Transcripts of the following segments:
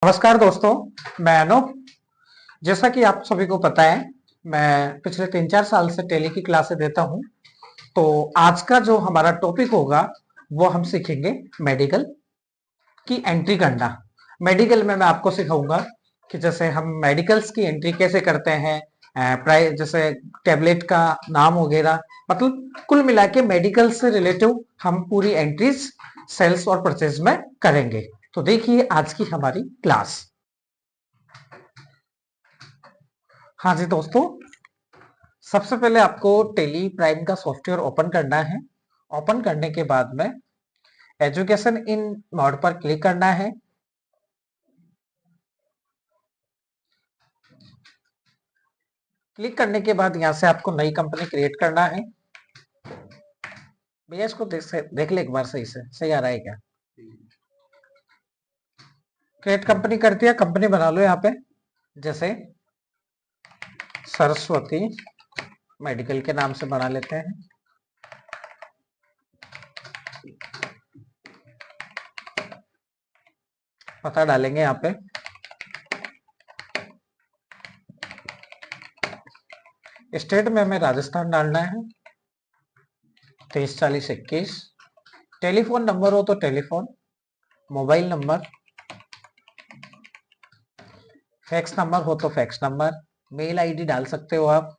नमस्कार दोस्तों, मैं अनूप। जैसा कि आप सभी को पता है, मैं पिछले 3-4 साल से टेली की क्लासेस देता हूं। तो आज का जो हमारा टॉपिक होगा वो हम सीखेंगे मेडिकल की एंट्री करना। मेडिकल में मैं आपको सिखाऊंगा कि जैसे हम मेडिकल्स की एंट्री कैसे करते हैं, प्राइस जैसे टेबलेट का नाम वगैरह, मतलब कुल मिला के मेडिकल से रिलेटिव हम पूरी एंट्रीज सेल्स और परचेज में करेंगे। तो देखिए आज की हमारी क्लास। हाँ जी दोस्तों, सबसे पहले आपको टेली प्राइम का सॉफ्टवेयर ओपन करना है। ओपन करने के बाद में एजुकेशन इन मोड पर क्लिक करना है। क्लिक करने के बाद यहाँ से आपको नई कंपनी क्रिएट करना है। भैया इसको देख ले एक बार, सही आ रहा है क्या? क्रिएट कंपनी कर दिया, कंपनी बना लो यहाँ पे, जैसे सरस्वती मेडिकल के नाम से बना लेते हैं। पता डालेंगे यहाँ पे, स्टेट में हमें राजस्थान डालना है 234021। टेलीफोन नंबर हो तो telephone, mobile number, fax number हो तो फैक्स नंबर, मेल आईडी डाल सकते हो आप,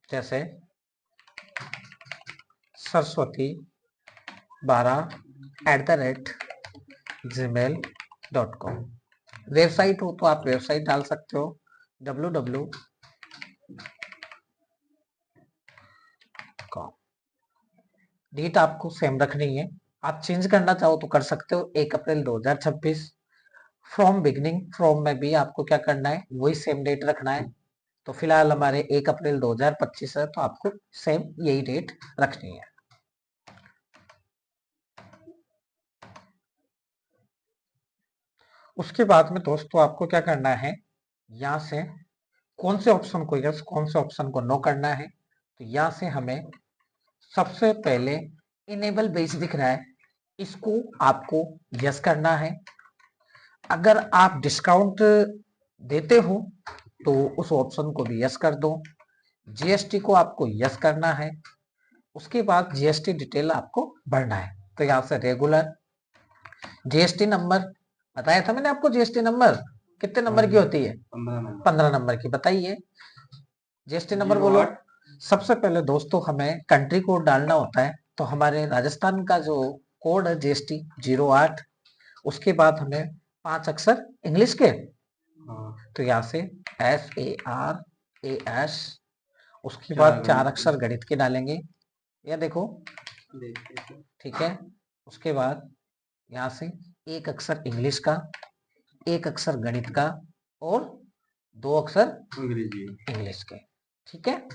जैसे saraswati12@gmail.com। वेबसाइट हो तो आप वेबसाइट डाल सकते हो www.com। डेट आपको सेम रखनी है, आप चेंज करना चाहो तो कर सकते हो 1 अप्रैल 2026। फ्रॉम बिगनिंग, फ्रॉम में भी आपको क्या करना है, वही सेम डेट रखना है। तो फिलहाल हमारे 1 अप्रैल 2025 है, तो आपको सेम यही डेट रखनी है। उसके बाद में दोस्तों आपको क्या करना है, यहाँ से कौन से ऑप्शन को यस, कौन से ऑप्शन को नो करना है। तो यहाँ से हमें सबसे पहले इनेबल बेस दिख रहा है, इसको आपको यस करना है। अगर आप डिस्काउंट देते हो तो उस ऑप्शन को भी यस कर दो। जीएसटी को आपको यस करना है। उसके बाद जीएसटी डिटेल आपको भरना है। तो यहाँ से रेगुलर जीएसटी नंबर बताया था मैंने आपको। जीएसटी नंबर कितने नंबर की होती है? 15 नंबर की। बताइए जीएसटी नंबर बोलो। सबसे पहले दोस्तों हमें कंट्री कोड डालना होता है, तो हमारे राजस्थान का जो कोड है जीएसटी 08। उसके बाद हमें 5 अक्षर इंग्लिश के, तो यहाँ से SARAS। उसके बाद 4 अक्षर गणित के डालेंगे, या देखो ठीक है। उसके बाद यहाँ से 1 अक्षर इंग्लिश का, 1 अक्षर गणित का और 2 अक्षर इंग्लिश के, ठीक है।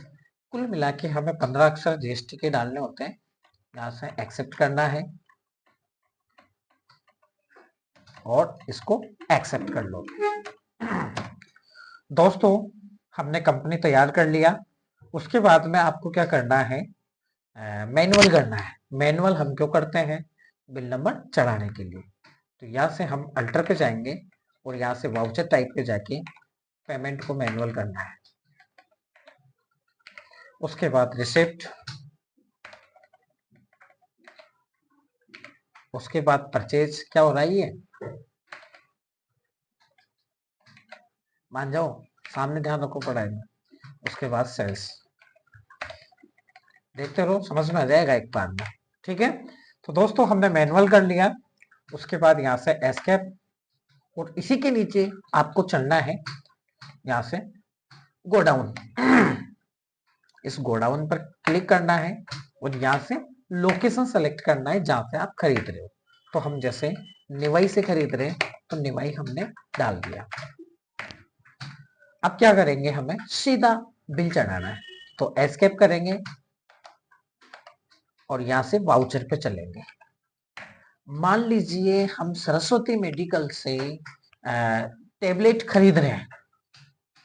कुल मिला के हमें 15 अक्षर जीएसटी के डालने होते हैं। यहाँ से एक्सेप्ट करना है और इसको एक्सेप्ट कर लो। दोस्तों हमने कंपनी तैयार कर लिया। उसके बाद में आपको क्या करना है, मैनुअल करना है। मैनुअल हम क्यों करते हैं? बिल नंबर चढ़ाने के लिए। तो यहाँ से हम अल्टर पे जाएंगे और यहाँ से वाउचर टाइप पे जाके पेमेंट को मैनुअल करना है। उसके बाद रिसिप्ट, उसके बाद परचेज। क्या हो रहा है ये, मान जाओ, सामने ध्यान रखो पढ़ाई में। उसके बाद सेल्स, देखते रहो, समझ में आ जाएगा एक बार में, ठीक है। तो दोस्तों हमने मैनुअल कर लिया। उसके बाद यहाँ से एस्केप, और इसी के नीचे आपको चलना है, यहाँ से गोडाउन। इस गोडाउन पर क्लिक करना है और यहाँ से लोकेशन सेलेक्ट करना है जहां से आप खरीद रहे हो। तो हम जैसे निवाई से खरीद रहे हैं, तो निवाई हमने डाल दिया। अब क्या करेंगे, हमें सीधा बिल चढ़ाना है। तो एस्केप करेंगे और यहाँ से वाउचर पे चलेंगे। मान लीजिए हम सरस्वती मेडिकल से टेबलेट खरीद रहे हैं,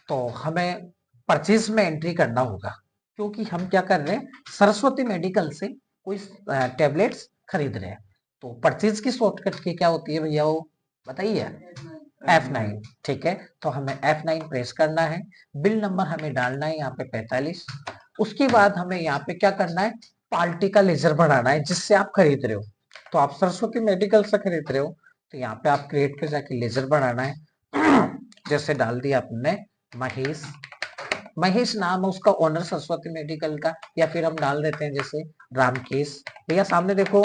तो हमें परचेज में एंट्री करना होगा, क्योंकि हम क्या कर रहे हैं, सरस्वती मेडिकल से कोई टेबलेट्स खरीद रहे हैं। तो परचेज की शॉर्टकट की क्या होती है भैया, वो बताइए। F9। ठीक है, तो हमें F9 प्रेस करना है। बिल नंबर हमें डालना है यहाँ पे 45। उसके बाद हमें यहाँ पे क्या करना है, पार्टी का लेजर बनाना है जिससे आप खरीद रहे हो। तो आप सरस्वती मेडिकल से खरीद रहे हो, तो यहाँ पे आप क्रिएट पे जाके लेजर बनाना है। जैसे डाल दिया आपने महेश, महेश नाम है उसका, ओनर सरस्वती मेडिकल का, या फिर हम डाल देते हैं जैसे रामकेश। भैया सामने देखो,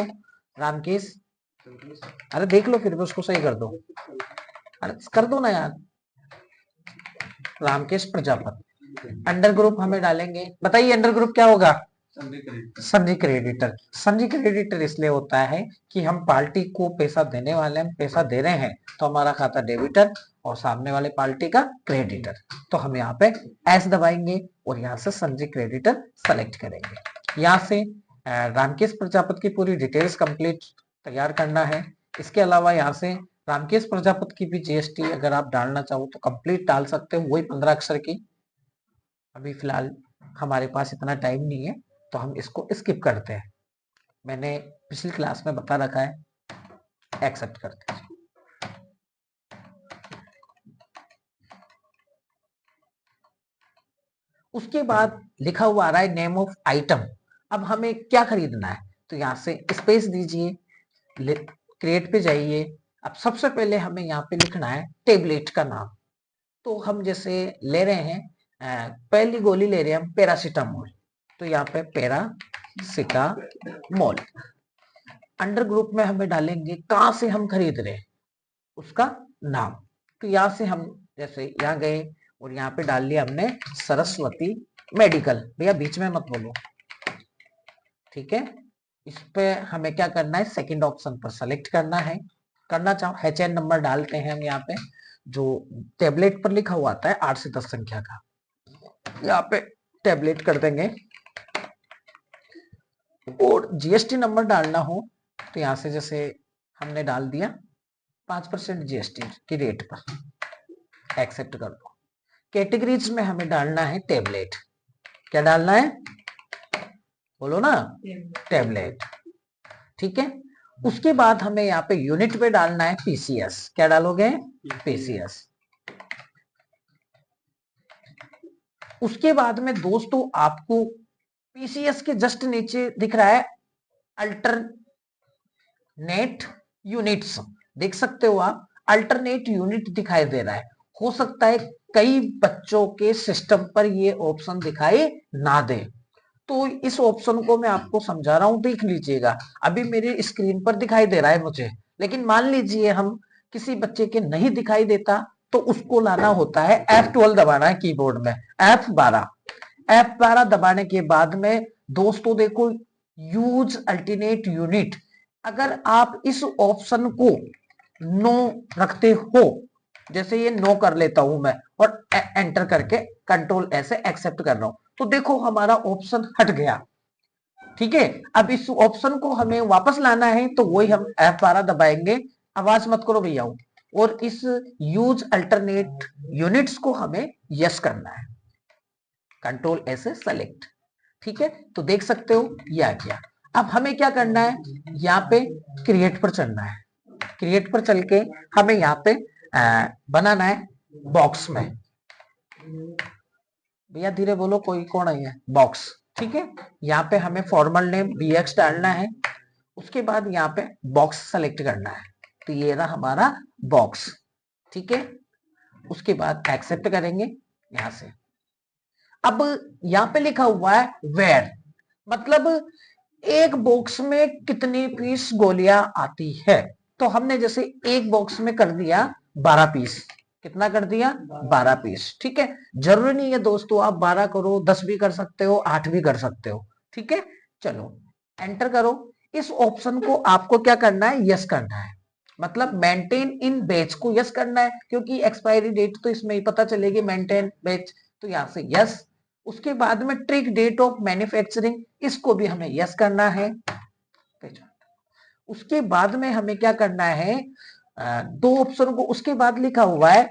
रामकेश, अरे देख लो फिर भी उसको सही कर दो, अरे कर दो ना यार, रामकेश प्रजापति। अंडर ग्रुप हमें डालेंगे, बताइए अंडर ग्रुप क्या होगा, सन्नी क्रेडिटर। सन्नी क्रेडिटर इसलिए होता है कि हम पार्टी को पैसा देने वाले, हम पैसा दे रहे हैं तो हमारा खाता डेबिटर और सामने वाले पार्टी का क्रेडिटर। तो हम यहाँ पे एस दबाएंगे और यहाँ से सन्नी क्रेडिटर सेलेक्ट करेंगे। यहाँ से रामकेश प्रजापति की पूरी डिटेल्स कंप्लीट तैयार करना है। इसके अलावा यहाँ से रामकेश प्रजापति की भी जीएसटी अगर आप डालना चाहो तो कंप्लीट डाल सकते हो, वही 15 अक्षर की। अभी फिलहाल हमारे पास इतना टाइम नहीं है तो हम इसको स्किप करते हैं, मैंने पिछली क्लास में बता रखा है, एक्सेप्ट करते हैं। उसके बाद लिखा हुआ आ रहा है नेम ऑफ आइटम। अब हमें क्या खरीदना है, तो यहाँ से स्पेस दीजिए, क्रिएट पे जाइए। अब सबसे पहले हमें यहाँ पे लिखना है टेबलेट का नाम। तो हम जैसे ले रहे हैं पहली गोली ले रहे हैं हम पैरासीटामोल, तो यहाँ पे पैरासीटामोल। अंडर ग्रुप में हमें डालेंगे कहाँ से हम खरीद रहे हैं उसका नाम। तो यहाँ से हम जैसे यहाँ गए और यहाँ पे डाल लिया हमने सरस्वती मेडिकल। भैया बीच में मत बोलो, ठीक है। इस पे हमें क्या करना है, सेकंड ऑप्शन पर सेलेक्ट करना है। करना चाहो HN नंबर डालते हैं हम यहाँ पे, जो टेबलेट पर लिखा हुआ आता है 8 से 10 संख्या का, यहाँ पे टेबलेट कर देंगे। और जीएसटी नंबर डालना हो तो यहाँ से जैसे हमने डाल दिया 5% जीएसटी की रेट पर, एक्सेप्ट कर दो। कैटेगरीज में हमें डालना है टेबलेट, क्या डालना है बोलो ना, टेबलेट, ठीक है। उसके बाद हमें यहाँ पे यूनिट पे डालना है पीसीएस, क्या डालोगे, पीसीएस। उसके बाद में दोस्तों आपको पीसीएस के जस्ट नीचे दिख रहा है अल्टरनेट यूनिट्स, देख सकते हो आप, अल्टरनेट यूनिट दिखाई दे रहा है। हो सकता है कई बच्चों के सिस्टम पर ये ऑप्शन दिखाई ना दे, तो इस ऑप्शन को मैं आपको समझा रहा हूं, देख लीजिएगा। अभी मेरे स्क्रीन पर दिखाई दे रहा है मुझे, लेकिन मान लीजिए हम किसी बच्चे के नहीं दिखाई देता तो उसको लाना होता है F12 दबाना है कीबोर्ड में, F12 दबाने के बाद में दोस्तों देखो यूज अल्टरनेट यूनिट, अगर आप इस ऑप्शन को नो रखते हो, जैसे ये नो कर लेता हूं मैं और एंटर करके कंट्रोल ऐसे एक्सेप्ट कर रहा हूं, तो देखो हमारा ऑप्शन हट गया, ठीक है। अब इस ऑप्शन को हमें वापस लाना है तो वही हम F12 दबाएंगे, आवाज मत करो भैया, और इस यूज अल्टरनेट यूनिट्स को हमें यस करना है, कंट्रोल ऐसे सेलेक्ट, ठीक है। तो देख सकते हो ये आ गया। अब हमें क्या करना है, यहाँ पे क्रिएट पर चलना है, क्रिएट पर चल के हमें यहाँ पे बनाना है बॉक्स में, भैया धीरे बोलो कोई कौन है, बॉक्स, ठीक है। यहाँ पे हमें फॉर्मल नेम BX डालना है। उसके बाद यहाँ पे बॉक्स सेलेक्ट करना है, तो ये रहा हमारा बॉक्स, ठीक है। उसके बाद एक्सेप्ट करेंगे यहाँ से। अब यहाँ पे लिखा हुआ है वेयर, मतलब एक बॉक्स में कितनी पीस गोलियां आती है, तो हमने जैसे एक बॉक्स में कर दिया 12 पीस, कितना कर दिया 12 पीस, ठीक है। जरूरी नहीं है दोस्तों आप 12 करो, 10 भी कर सकते हो, 8 भी कर सकते हो, ठीक है। चलो एंटर करो। इस ऑप्शन को आपको क्या करना है, यस करना है, मतलब मेंटेन इन बेच को यस करना है, क्योंकि एक्सपायरी डेट तो इसमें ही पता चलेगी, मेंटेन बेच, तो यहां से यस। उसके बाद में ट्रिक डेट ऑफ मैन्युफैक्चरिंग, इसको भी हमें यस करना है। उसके बाद में हमें क्या करना है, दो ऑप्शन को, उसके बाद लिखा हुआ है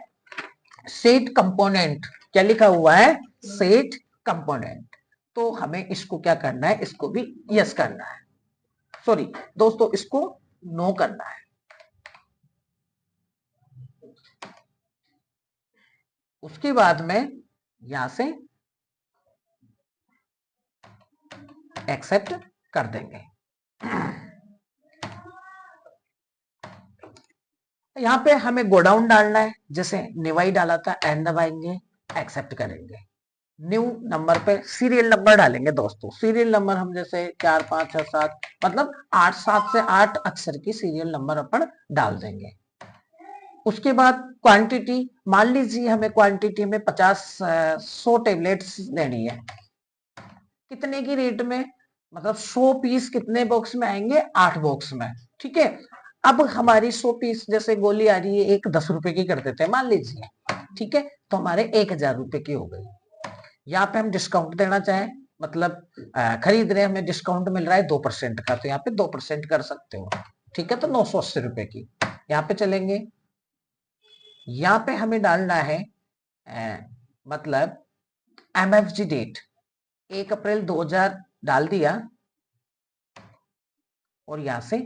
सेट कंपोनेंट, क्या लिखा हुआ है, सेट कंपोनेंट, तो हमें इसको क्या करना है, इसको भी यस करना है, सॉरी दोस्तों इसको नो करना है। उसके बाद में यहां से एक्सेप्ट कर देंगे। यहाँ पे हमें गोडाउन डालना है, जैसे निवाई डाला था, एन दबाएंगे, एक्सेप्ट करेंगे। न्यू नंबर पे सीरियल नंबर डालेंगे दोस्तों। सीरियल नंबर हम जैसे 4 5 6 7 मतलब 8 7 से 8 अक्षर की सीरियल नंबर अपन डाल देंगे। उसके बाद क्वांटिटी, मान लीजिए हमें क्वांटिटी में 100 टेबलेट्स लेनी है। कितने की रेट में, मतलब 100 पीस कितने बॉक्स में आएंगे, 8 बॉक्स में। ठीक है, अब हमारी 100 पीस जैसे गोली आ रही है, एक 10 रुपए की कर देते हैं मान लीजिए। ठीक है, तो हमारे 1000 रुपए की हो गई। यहाँ पे हम डिस्काउंट देना चाहें, मतलब खरीद रहे हमें डिस्काउंट मिल रहा है 2% का, तो यहाँ पे 2% कर सकते हो। ठीक है, तो 980 रुपए की। यहाँ पे चलेंगे, यहाँ पे हमें डालना है मतलब MFG डेट 1 अप्रैल 2000 डाल दिया, और यहां से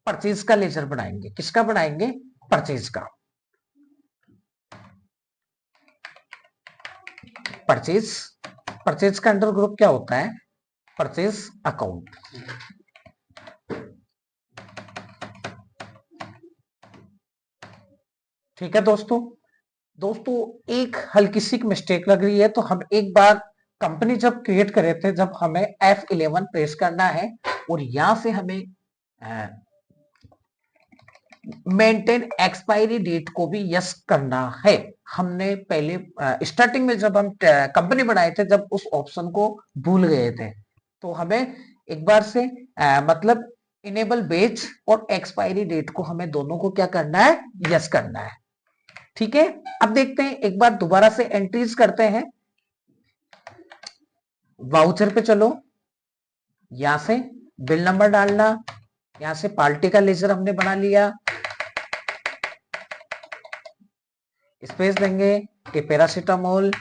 परचेज का लेजर बनाएंगे। किसका बनाएंगे, परचेज का। परचेज, परचेज का अंडर ग्रुप क्या होता है, परचेज अकाउंट। ठीक है दोस्तों, दोस्तों एक हल्की सी मिस्टेक लग रही है, तो हम एक बार कंपनी जब क्रिएट करे थे, जब हमें F11 प्रेस करना है और यहां से हमें मेंटेन एक्सपायरी डेट को भी यस करना है। हमने पहले स्टार्टिंग में जब हम कंपनी बनाए थे, जब उस ऑप्शन को भूल गए थे, तो हमें एक बार से मतलब इनेबल बेच और एक्सपायरी डेट को हमें दोनों को क्या करना है, यस करना है। ठीक है, अब देखते हैं, एक बार दोबारा से एंट्रीज करते हैं। वाउचर पे चलो, यहां से बिल नंबर डालना, यहां से पार्टी का लेजर हमने बना लिया, स्पेस देंगे कि पैरासीटामोल,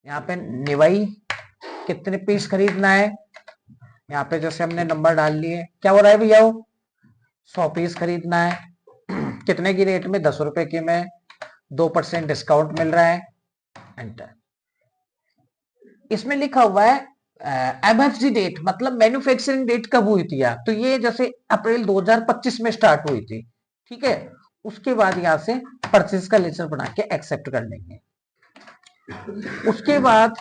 यहाँ पे निवाई कितने पीस खरीदना है, यहाँ पे जैसे हमने नंबर डाल लिए। क्या हो रहा है भैया, 100 पीस खरीदना है। कितने की रेट में, 10 रुपए की में, 2% डिस्काउंट मिल रहा है, एंटर। इसमें लिखा हुआ है MFG डेट, मतलब मैन्युफैक्चरिंग डेट कब हुई थी यार, तो ये जैसे अप्रैल 2025 में स्टार्ट हुई थी। ठीक है, उसके बाद यहां से परचेज का लेजर बना के एक्सेप्ट कर लेंगे। उसके बाद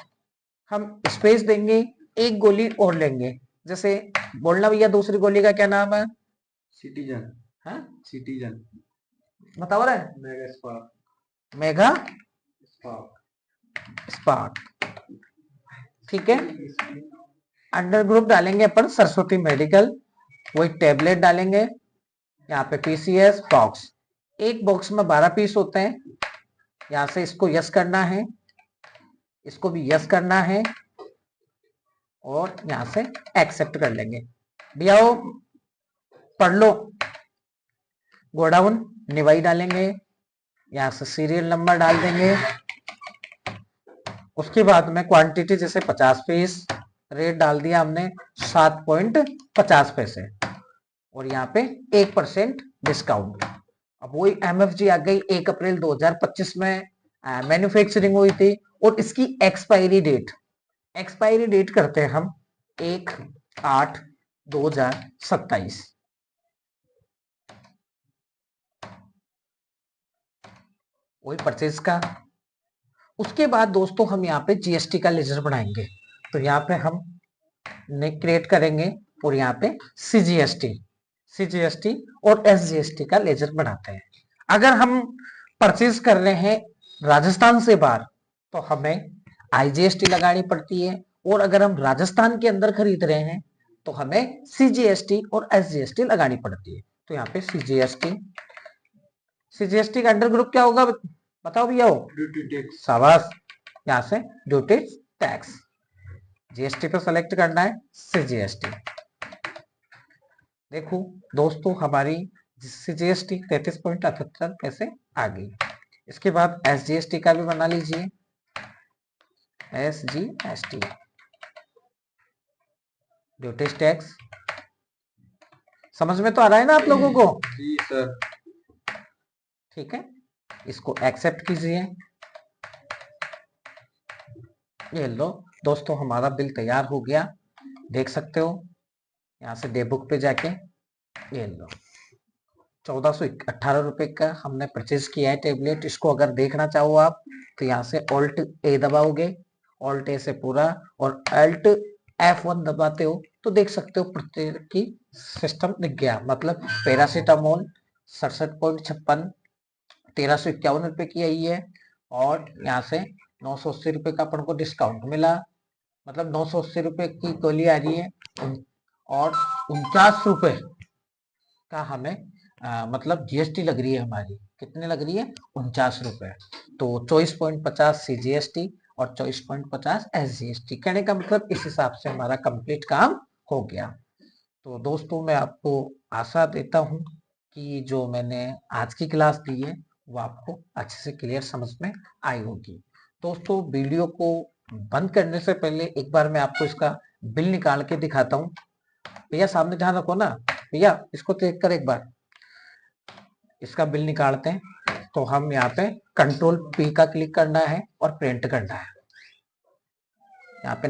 हम स्पेस देंगे, एक गोली और लेंगे, जैसे बोलना भैया दूसरी गोली का क्या नाम है, सिटीजन। हाँ सिटीजन, बताओ रहे, mega spark, mega spark, spark. ठीक है, अंडर ग्रुप डालेंगे अपन सरस्वती मेडिकल, वही टैबलेट डालेंगे, यहाँ पे PCS बॉक्स, एक बॉक्स में 12 पीस होते हैं। यहां से इसको यस करना है, इसको भी यस करना है, और यहां से एक्सेप्ट कर लेंगे। भैया पढ़ लो, गोडाउन निवाई डालेंगे, यहां से सीरियल नंबर डाल देंगे। उसके बाद में क्वांटिटी जैसे 50 पीस, रेट डाल दिया हमने 7.50 पैसे, और यहाँ पे 1% डिस्काउंट। अब वही MFG आ गई, 1 अप्रैल 2025 में मैन्युफैक्चरिंग हुई थी, और इसकी एक्सपायरी डेट, एक्सपायरी डेट करते हैं हम 1/8/2027। वही परचेज का। उसके बाद दोस्तों हम यहाँ पे GST का लेजर बनाएंगे, तो यहाँ पे हम क्रिएट करेंगे, और यहाँ पे CGST और SGST का लेजर बनाते हैं। अगर हम परचेज कर रहे हैं राजस्थान से बाहर, तो हमें IGST लगानी पड़ती है, और अगर हम राजस्थान के अंदर खरीद रहे हैं, तो हमें CGST और SGST लगानी पड़ती है। तो यहाँ पे CGST का अंडर ग्रुप क्या होगा, बताओ भैया, ड्यूटी टैक्स, शाबाश, यहाँ से ड्यूटी टैक्स। GST पे सेलेक्ट करना है CGST। देखो दोस्तों, हमारी CGST 33.78 पैसे आ गई। इसके बाद SGST का भी बना लीजिए, SGST ड्यूटी टैक्स। समझ में तो आ रहा है ना आप लोगों को, जी सर। ठीक है, इसको एक्सेप्ट कीजिए। ये लो दोस्तों, हमारा बिल तैयार हो गया, देख सकते हो। यहाँ से डे बुक पे जाके ये लो 1418 रुपए का हमने परचेज किया है टेबलेट। इसको अगर देखना चाहो आप तो यहाँ से ऑल्ट ए दबाओगे, ऑल्ट ए से पूरा, और अल्ट F1 दबाते हो तो देख सकते हो प्रत्येक की सिस्टम दिख गया। मतलब पैरासीटामोल 67.56 1351 रुपए की आई है, और यहाँ से 980 रुपए का अपन को डिस्काउंट मिला। मतलब 980 रुपए की गोली आ रही है, और 49 रुपए का हमें मतलब जीएसटी लग रही है हमारी। कितने लग रही है? 49 रुपए। तो 24.50 CGST और 24.50 SGST। कहने का मतलब इस हिसाब से हमारा कंप्लीट काम हो गया। तो दोस्तों मैं आपको आशा देता हूँ कि जो मैंने आज की क्लास दी है वो आपको अच्छे से क्लियर समझ में आई होगी। दोस्तों वीडियो को बंद करने से पहले एक बार मैं आपको इसका बिल निकाल के दिखाता हूँ। भैया सामने ध्यान रखो ना, भैया इसको चेक कर एक बार। इसका बिल निकालते हैं तो हम यहाँ पे कंट्रोल P का क्लिक करना है और प्रिंट करना है। यहाँ पे